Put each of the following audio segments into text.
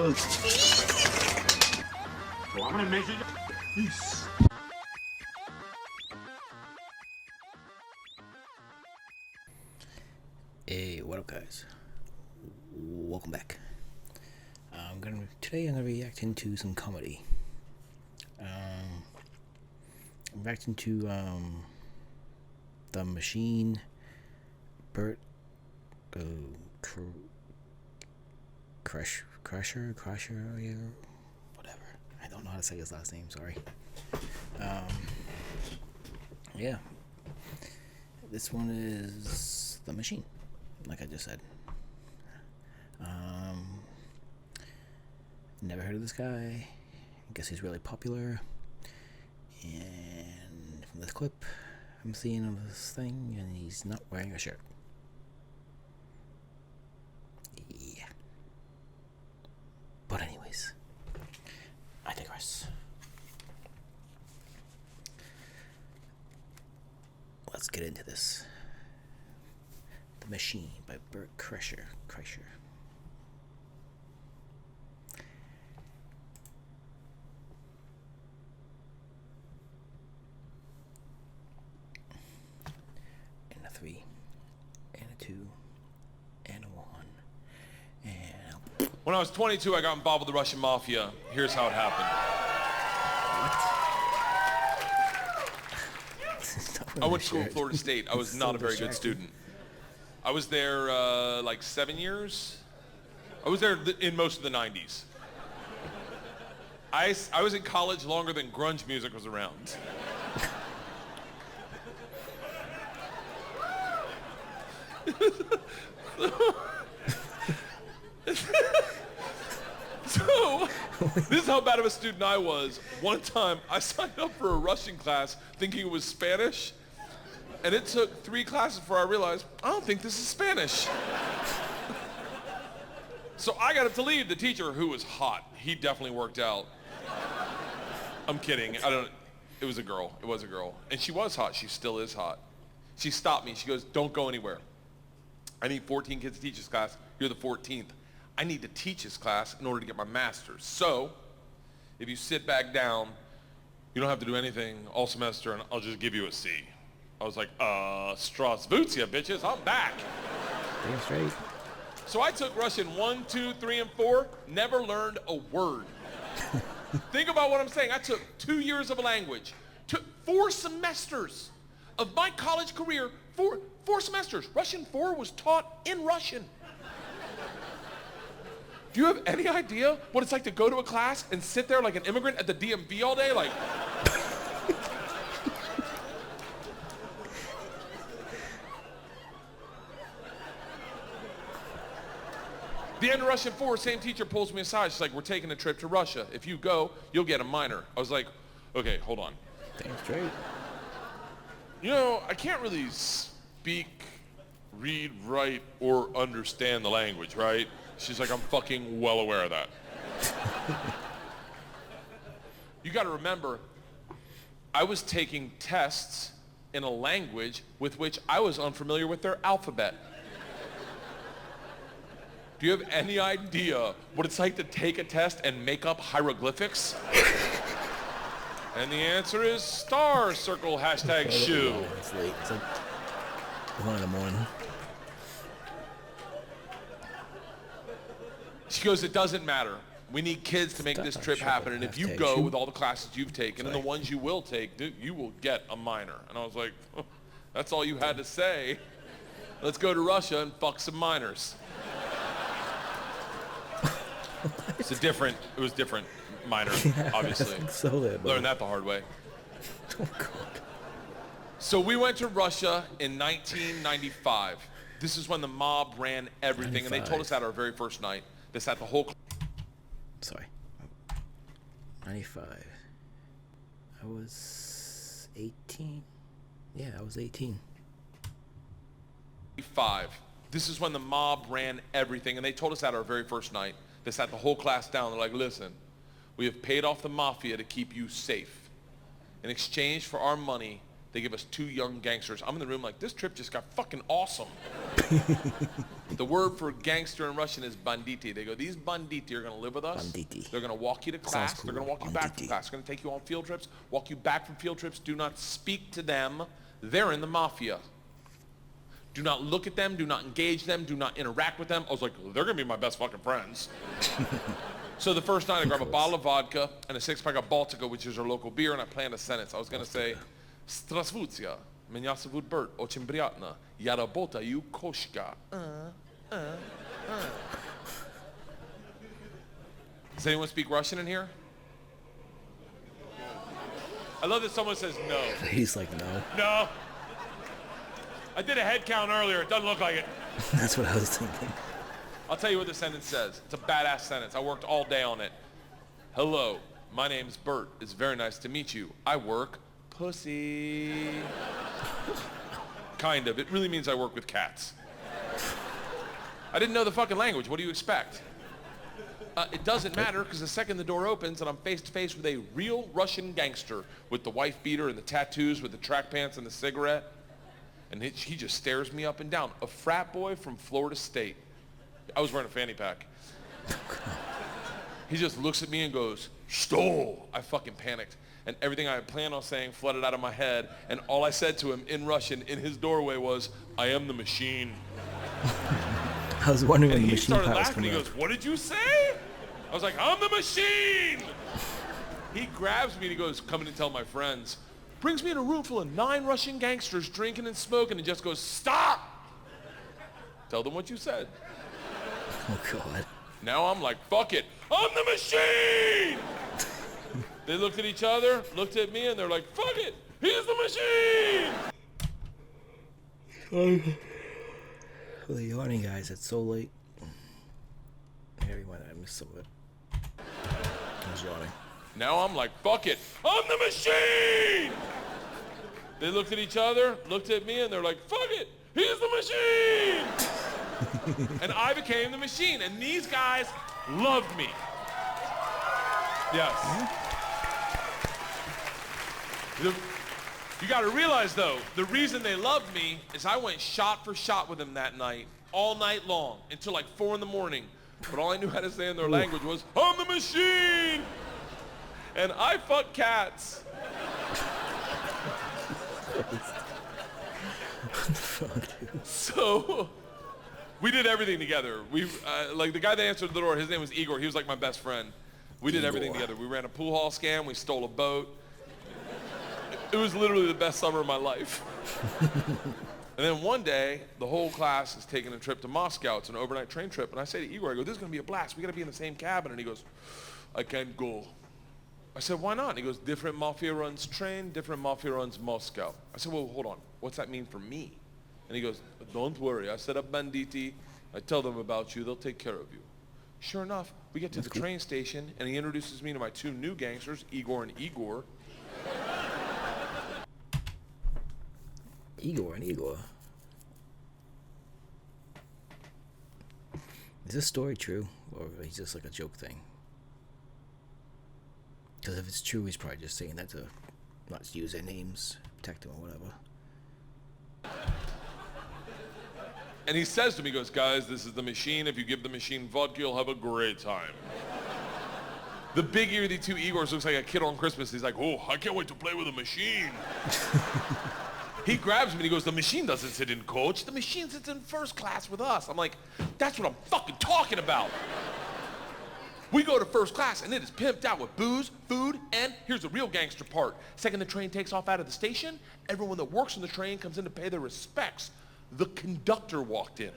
Well, I'm gonna measure you. Peace. Hey, what up, guys? Welcome back. Today I'm gonna be reacting to some comedy. I'm reacting to The Machine, Bert Kreischer, yeah, whatever. I don't know how to say his last name. Sorry. Yeah. This one is The Machine, like I just said. Never heard of this guy. I guess he's really popular. And from this clip I'm seeing of this thing, and he's not wearing a shirt. Yeah. But anyways, I digress. Let's get into this. The Machine by Bert Kreischer. And a 3, and a 2, and a 1, and When I was 22, I got involved with the Russian mafia. Here's how it happened. I went to school at Florida State. I was not a very good student. I was there like 7 years. I was there in most of the 90s. I was in college longer than grunge music was around. So, this is how bad of a student I was. One time, I signed up for a Russian class thinking it was Spanish, and it took 3 classes before I realized, I don't think this is Spanish. So I got to leave. The teacher, who was hot, he definitely worked out. I'm kidding. It was a girl. It was a girl. And she was hot. She still is hot. She stopped me. She goes, don't go anywhere. I need 14 kids to teach this class. You're the 14th. I need to teach this class in order to get my master's. So, if you sit back down, you don't have to do anything all semester, and I'll just give you a C. I was like, Strasvutia, bitches, I'm back. damn straight. So I took Russian 1, 2, 3, and 4, never learned a word. Think about what I'm saying. I took 2 years of a language, took 4 semesters of my college career, 4 semesters. Russian 4 was taught in Russian. Do you have any idea what it's like to go to a class and sit there like an immigrant at the DMV all day? Like, the end of Russian 4, same teacher pulls me aside. She's like, we're taking a trip to Russia. If you go, you'll get a minor. I was like, okay, hold on. Damn straight. You know, I can't really speak, read, write, or understand the language, right? She's like, I'm fucking well aware of that. You gotta remember, I was taking tests in a language with which I was unfamiliar with their alphabet. Do you have any idea what it's like to take a test and make up hieroglyphics? And the answer is star, circle, hashtag shoe. It's late. It's like 1 in the morning. She goes, it doesn't matter. We need kids to make this trip happen, and if you go with all the classes you've taken and the ones you will take, dude, you will get a minor. And I was like, oh, that's all you had to say. Let's go to Russia and fuck some minors. It was different minor, obviously. Learned that the hard way. Oh, God. So we went to Russia in 1995. This is when the mob ran everything, and they told us that our very first night. They sat the whole... Sorry. 95. I was 18. Yeah, I was 18. 95. This is when the mob ran everything, and they told us that our very first night. They sat the whole class down. They're like, listen, we have paid off the mafia to keep you safe. In exchange for our money, they give us 2 young gangsters. I'm in the room like, this trip just got fucking awesome. The word for gangster in Russian is banditi. They go, these banditi are going to live with us. Banditi. They're going to walk you to class. Cool. They're going to walk you back from Banditi. class. They're going to take you on field trips, walk you back from field trips. Do not speak to them. They're in the mafia. Do not look at them. Do not engage them. Do not interact with them. I was like, they're going to be my best fucking friends. So the first night I grabbed a bottle of vodka and a 6-pack of Baltica, which is our local beer, and I planned a sentence. I was going to say, Strasvutia, меня зовут Bert, очень приятно, я работаю кошка. Does anyone speak Russian in here? I love that someone says no. He's like, no. No. I did a head count earlier. It doesn't look like it. That's what I was thinking. I'll tell you what the sentence says. It's a badass sentence. I worked all day on it. Hello, my name's Bert. It's very nice to meet you. I work pussy. Kind of. It really means I work with cats. I didn't know the fucking language. What do you expect? It doesn't matter, because the second the door opens and I'm face to face with a real Russian gangster with the wife beater and the tattoos with the track pants and the cigarette, and he just stares me up and down. A frat boy from Florida State. I was wearing a fanny pack. He just looks at me and goes, "Stole." I fucking panicked. And everything I had planned on saying flooded out of my head. And all I said to him in Russian in his doorway was, "I am the machine." I was wondering when And the he machine started part was laughing. He coming goes, up. "What did you say?" I was like, "I'm the machine." He grabs me and he goes, "Come in and tell my friends." Brings me in a room full of 9 Russian gangsters drinking and smoking and just goes, "Stop! Tell them what you said." Oh, God. Now I'm like, fuck it. I'm the machine! They looked at each other, looked at me, and they're like, fuck it! He's the machine! Well, yawning, guys. It's so late. Everyone, I missed some of it. I was yawning. Now I'm like, fuck it. I'm the machine! They looked at each other, looked at me, and they're like, fuck it! He's the machine! And I became the machine, and these guys loved me. Yes. You got to realize, though, the reason they loved me is I went shot for shot with them that night, all night long, until like 4 in the morning. But all I knew how to say in their language was, "I'm the machine!" And I fuck cats. So we did everything together. We like the guy that answered the door, his name was Igor. He was like my best friend. We did everything together. We ran a pool hall scam. We stole a boat. It was literally the best summer of my life. And then one day, the whole class is taking a trip to Moscow. It's an overnight train trip. And I say to Igor, I go, "This is going to be a blast. We got to be in the same cabin." And he goes, "I can't go." I said, "Why not?" And he goes, "Different mafia runs train, different mafia runs Moscow." I said, "Well, hold on. What's that mean for me?" And he goes, "Don't worry. I set up banditi. I tell them about you. They'll take care of you." Sure enough, we get to the train station, and he introduces me to my 2 new gangsters, Igor and Igor. Igor and Igor. Is this story true, or is this like a joke thing? Because if it's true, he's probably just saying that to not use their names, protect them, or whatever. And he says to me, he goes, "Guys, this is the machine. If you give the machine vodka, you'll have a great time." The big earthy 2 Igors looks like a kid on Christmas. He's like, "Oh, I can't wait to play with a machine." He grabs me and he goes, "The machine doesn't sit in coach. The machine sits in first class with us." I'm like, "That's what I'm fucking talking about." We go to first class and it is pimped out with booze, food, and here's the real gangster part. Second the train takes off out of the station, everyone that works on the train comes in to pay their respects. The conductor walked in,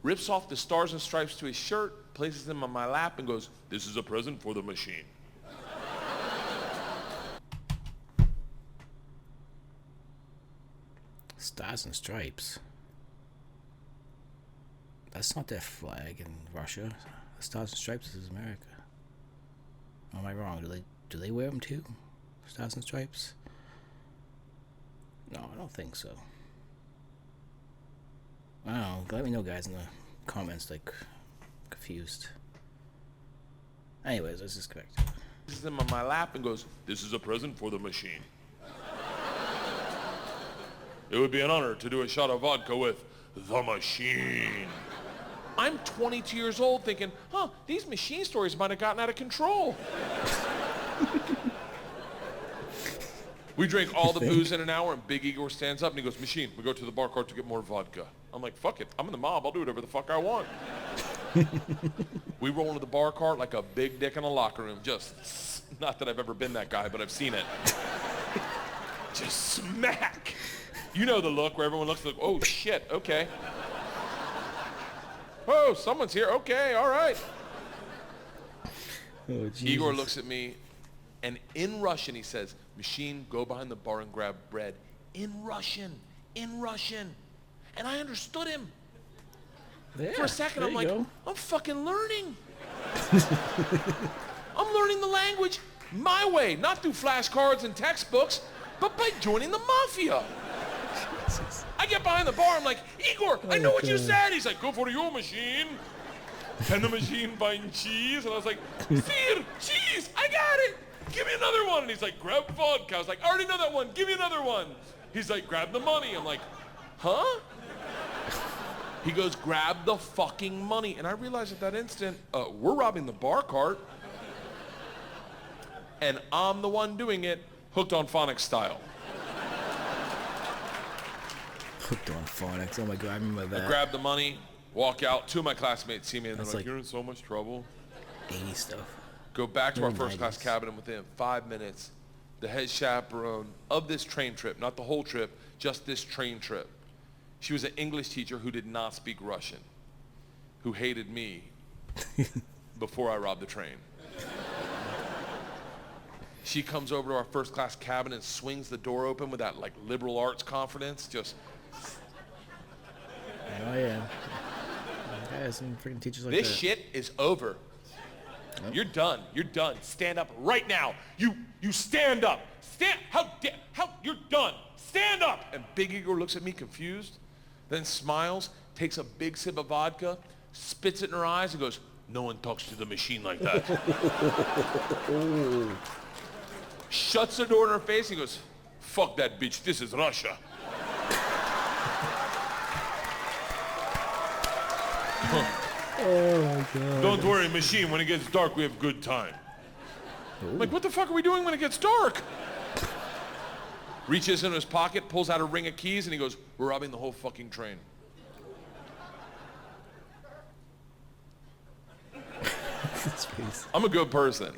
rips off the stars and stripes to his shirt, places them on my lap and goes, "This is a present for the machine." Stars and Stripes. That's not their flag in Russia. The Stars and Stripes is America. Or am I wrong? Do they wear them too? Stars and Stripes? No, I don't think so. I don't know. Let me know, guys, in the comments, like, confused. Anyways, let's just correct it. Places them on my lap and goes, "This is a present for the machine." It would be an honor to do a shot of vodka with the machine. I'm 22 years old thinking, these machine stories might have gotten out of control. We drink all the booze in an hour, and Big Igor stands up and he goes, machine, we go to the bar cart to get more vodka. I'm like, fuck it, I'm in the mob, I'll do whatever the fuck I want. We roll into the bar cart like a big dick in a locker room. Just, not that I've ever been that guy, but I've seen it. Just smack. You know the look where everyone looks like, oh shit, okay. Oh, someone's here, okay, all right. Oh, Igor looks at me, and in Russian he says, machine, go behind the bar and grab bread. In Russian. And I understood him. Yeah, for a second, I'm like, go. I'm fucking learning. I'm learning the language my way, not through flashcards and textbooks, but by joining the mafia. I get behind the bar, I'm like, Igor, I know what you said. He's like, go for your machine. Can the machine find cheese? And I was like, Sir, cheese, I got it. Give me another one. And he's like, grab vodka. I was like, I already know that one. Give me another one. He's like, grab the money. I'm like, huh? He goes, grab the fucking money. And I realized at that instant, we're robbing the bar cart. And I'm the one doing it, hooked on phonics style. Hooked on phonics. Oh my God, I remember that. I grab the money, walk out. Two of my classmates see me and they're That's like, like you're in so much trouble. 80 stuff. Go back to our Or first class 90s. cabin, and within 5 minutes, the head chaperone of this train trip, not the whole trip, just this train trip. She was an English teacher who did not speak Russian, who hated me before I robbed the train. She comes over to our first class cabin and swings the door open with that like liberal arts confidence, just. Oh yeah. Yeah, some freaking teachers like This that. shit is over. Yep. You're done. You're done. Stand up right now. You stand up. How you're done. Stand up. And Big Igor looks at me confused, then smiles, takes a big sip of vodka, spits it in her eyes and goes, no one talks to the machine like that. Shuts the door in her face and goes, fuck that bitch, this is Russia. Oh my God. Don't worry, machine, when it gets dark, we have good time. I'm like, what the fuck are we doing when it gets dark? Reaches in his pocket, pulls out a ring of keys, and he goes, we're robbing the whole fucking train. His face. I'm a good person.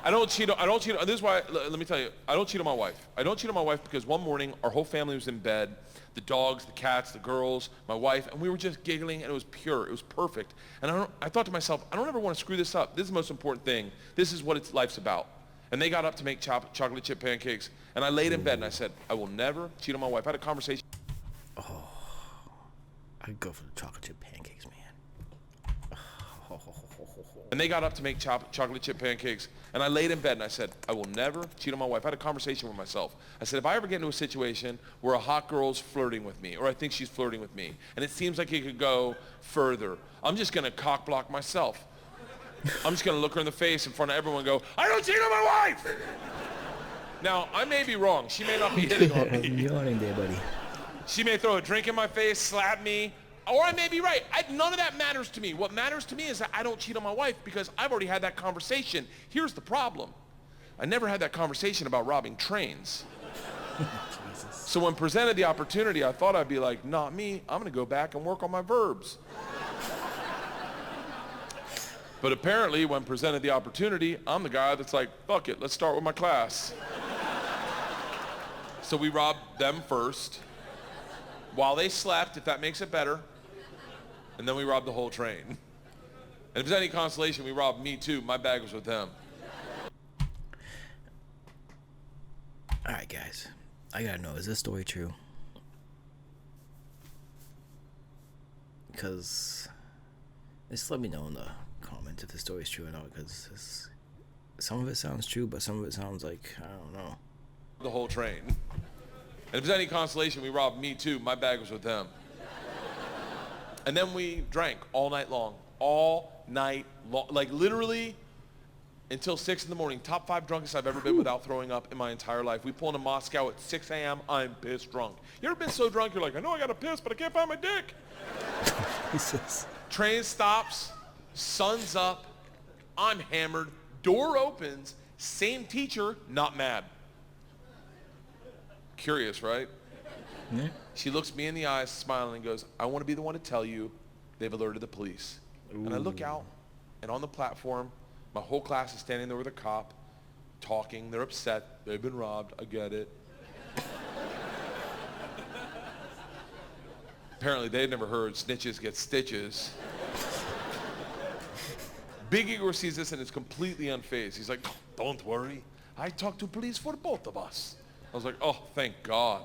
I don't cheat, this is why, let me tell you, I don't cheat on my wife. I don't cheat on my wife because one morning, our whole family was in bed, the dogs, the cats, the girls, my wife, and we were just giggling, and it was pure, it was perfect. And I thought to myself, I don't ever want to screw this up. This is the most important thing. This is what life's about. And they got up to make chocolate chip pancakes, and I laid in bed and I said, I will never cheat on my wife. I had a conversation. I'd go for the chocolate chip pancakes, man. And they got up to make chocolate chip pancakes, and I laid in bed and I said, I will never cheat on my wife. I had a conversation with myself. I said, if I ever get into a situation where a hot girl's flirting with me, or I think she's flirting with me, and it seems like it could go further, I'm just gonna cock block myself. I'm just gonna look her in the face in front of everyone and go, I don't cheat on my wife! Now, I may be wrong. She may not be hitting on me. You're yawning there, buddy. She may throw a drink in my face, slap me, or I may be right. None of that matters to me. What matters to me is that I don't cheat on my wife because I've already had that conversation. Here's the problem. I never had that conversation about robbing trains. So when presented the opportunity, I thought I'd be like, not me. I'm going to go back and work on my verbs. But apparently, when presented the opportunity, I'm the guy that's like, fuck it, let's start with my class. So we robbed them first, while they slept, if that makes it better, and then we robbed the whole train. And if there's any consolation, we robbed me too. My bag was with them. All right, guys. I gotta know, is this story true? Because just let me know in the comments if the story is true or not, because some of it sounds true, but some of it sounds like, I don't know. The whole train. And if there's any consolation, we robbed me too. My bag was with them. And then we drank all night long. All night long. Like literally, until 6 in the morning. Top 5 drunkest I've ever been without throwing up in my entire life. We pull into Moscow at 6 a.m. I'm pissed drunk. You ever been so drunk you're like, I know I got to piss, but I can't find my dick? Jesus. Train stops, sun's up, I'm hammered, door opens, same teacher, not mad. Curious, right? Yeah. She looks me in the eyes, smiling, and goes, I want to be the one to tell you they've alerted the police. Ooh. And I look out, and on the platform, my whole class is standing there with a cop, talking. They're upset. They've been robbed. I get it. Apparently, they'd never heard snitches get stitches. Big Igor sees this and is completely unfazed. He's like, don't worry. I talked to police for both of us. I was like, oh, thank God.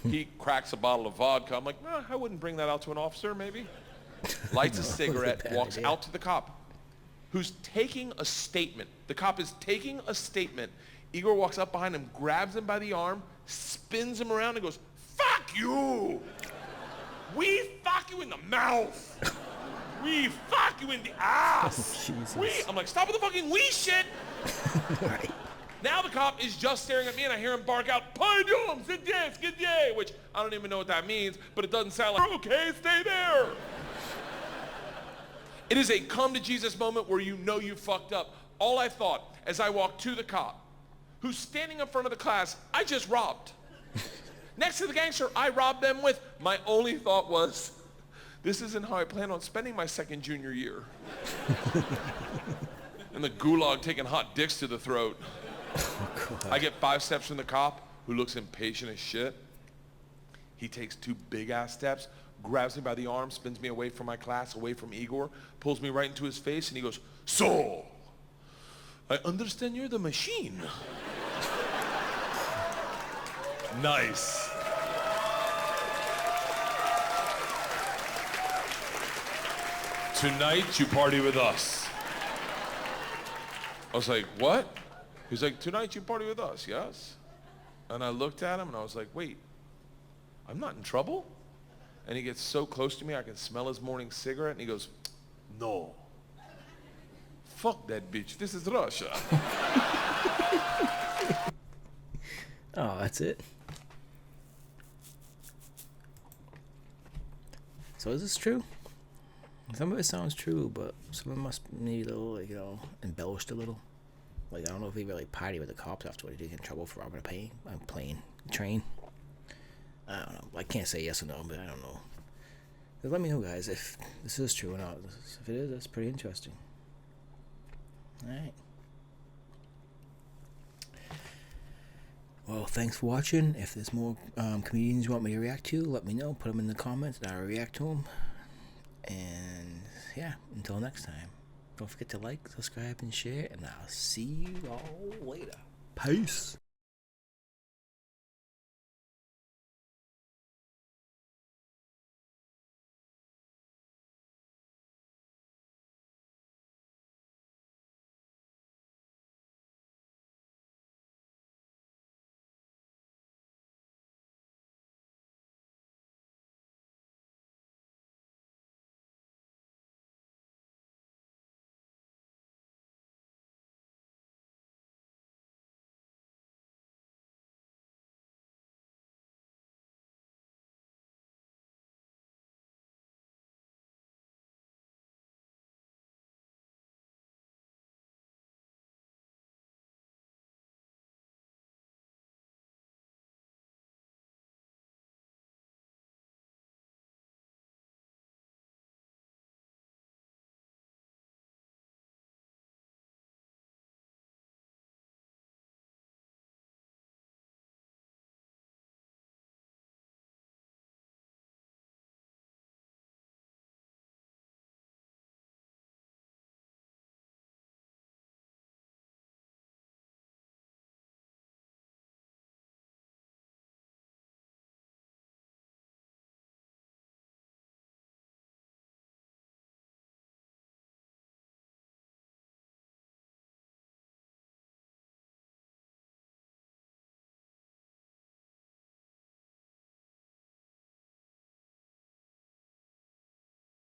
He cracks a bottle of vodka. I'm like, I wouldn't bring that out to an officer, maybe. Lights a cigarette, walks out to the cop, who's taking a statement. The cop is taking a statement. Igor walks up behind him, grabs him by the arm, spins him around and goes, fuck you! We fuck you in the mouth! We fuck you in the ass! I'm like, stop with the fucking we shit! Right. Now the cop is just staring at me and I hear him bark out, Pardon, skidye, which I don't even know what that means, but it doesn't sound like, okay, stay there. It is a come to Jesus moment where you know you fucked up. All I thought as I walked to the cop, who's standing in front of the class, I just robbed. Next to the gangster I robbed them with, my only thought was, this isn't how I plan on spending my second junior year. And the gulag taking hot dicks to the throat. Oh, I get 5 steps from the cop, who looks impatient as shit. He takes 2 big-ass steps, grabs me by the arm, spins me away from my class, away from Igor, pulls me right into his face, and he goes, so, I understand you're the machine. Nice. Tonight, you party with us. I was like, what? He's like, tonight you party with us, yes? And I looked at him and I was like, wait, I'm not in trouble? And he gets so close to me I can smell his morning cigarette and he goes, no. Fuck that bitch, this is Russia. Oh, that's it? So is this true? Some of it sounds true, but some of it must need a little, like, embellished a little. Like, I don't know if he really partied with the cops afterward. Did he get in trouble for robbing a plane train? I don't know. I can't say yes or no, but I don't know. Just let me know, guys, if this is true or not. If it is, that's pretty interesting. Alright. Well, thanks for watching. If there's more comedians you want me to react to, let me know. Put them in the comments and I'll react to them. And yeah, until next time. Don't forget to like, subscribe, and share, and I'll see you all later. Peace.